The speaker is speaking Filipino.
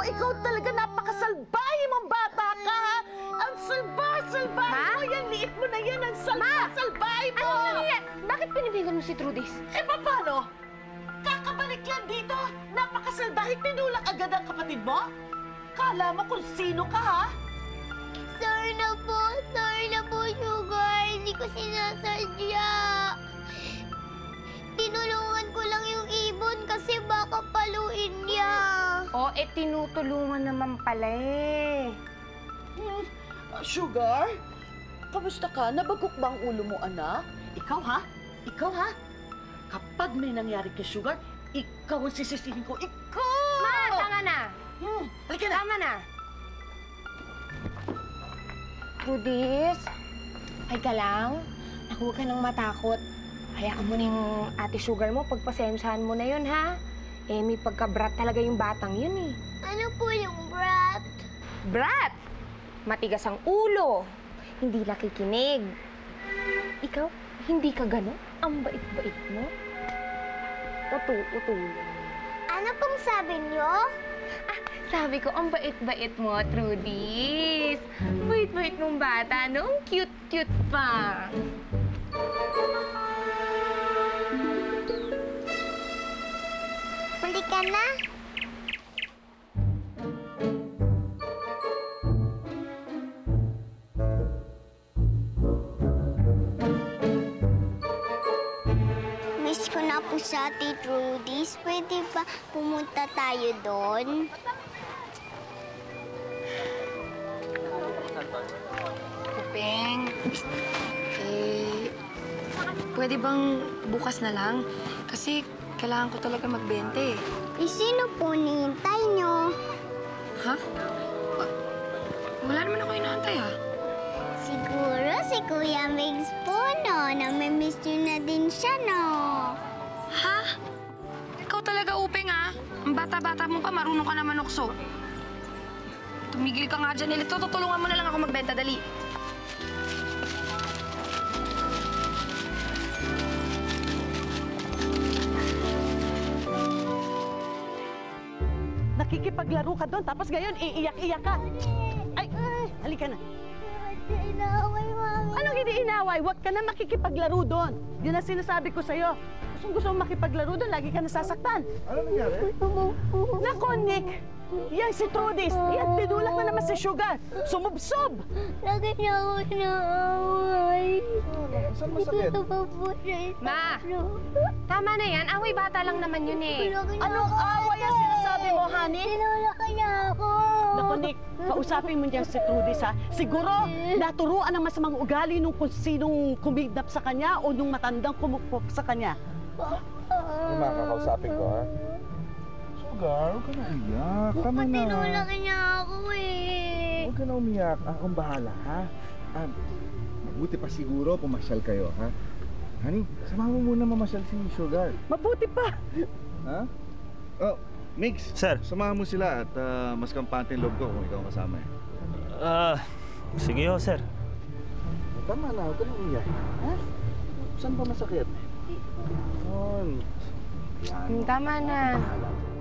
ikaw talaga napakasalbahe mong bata ka, ha? Ang salbahe mo, yan, liit mo na yan, ang salbahe mo! Ano nangyayari? Bakit pinipigan mo si Trudis? Eh, paano? Kakabalik yan dito, napakasalbahe, tinulak agad ang kapatid mo? Kala mo kung sino ka, ha? Sorry na po, Sugar. Hindi ko sinasadya. Tinulungan ko lang yung ibon kasi baka paluin niya. Tinutulungan naman pala eh. Sugar? Kamusta ka? Nabagok ba ang ulo mo, anak? Ikaw, ha? Ikaw, ha? Kapag may nangyari kay Sugar, ikaw ang sisisihin ko. Ikaw! Ma, tama na! Halika na! Tama na! Trudis, ay ka lang. Naku, huwag ka nang matakot. Hayaan mo na yung ate Sugar mo, pagpasensyahan mo na yun, ha? May pagka-brat talaga yung batang yun, eh. Ano po yung brat? Brat! Matigas ang ulo. Hindi nakikinig. Ikaw, hindi ka gano'n? Ang bait-bait mo. Uto. Ano pong sabi niyo? Sabi ko, ang bait-bait mo, Trudis. Bait-bait mong bata, no? Ang cute-cute pa. Huli ka na? Miss ko na po sa Ate Trudis. Pwede ba pumunta tayo doon? Peng, pwede bang bukas na lang? Kasi kailangan ko talaga magbente. Sino po nihintay niyo? Ha? Wala naman ako inaantay, ha? Siguro si Kuya Migs po, no? Namimiss niyo na din siya, no? Ha? Ikaw talaga, Upeng, ha? Ang bata-bata mo pa, marunong ka na manukso. Tumigil ka nga dyan, Nilito. Tutulungan mo na lang ako magbenta, dali. Nakikipaglaro ka doon, tapos ngayon, iiyak-iyak ka. Ay, halika na. Inaaway, Mami. Anong hindi inaway? Huwag ka na makikipaglaro doon. Yun ang sinasabi ko sa'yo. Gusto mo makipaglaro doon, lagi ka nasasaktan. Ano nangyari? Nako, Nick! Yan si Trudis! Yan, tinulak na naman si Sugar! Sumubsob! Lagi niya ako inaaway. Saan masakit? Ito pa po siya. Ma! Tama na yan. Away bata lang naman yun, eh. Anong away ang sinasabi mo, honey? Tinulak niya ako. Naku, Nick, kausapin mo niyan si Trudis, ha? Siguro, naturuan ng masamang ugali nung kung sinong kumidnap sa kanya o nung matandang kumukpok sa kanya. Yung mga kakausapin ko, ha? Sugar, huwag ka na umiyak. Tama na. Tinulak niya ako eh. Huwag ka na umiyak. Akong bahala, ha? Mabuti pa siguro pumasyal kayo, ha? Honey, sama mo muna mamasyal si Sugar. Mabuti pa! Ha? Oh, Mix. Sir. Samahan mo sila at mas kampante yung loob ko kung ikaw ang kasama, eh. Sige ho, sir. Tama na, huwag ka na umiyak. Ha? Saan ba masakit? Yan. Tama na. Bahala.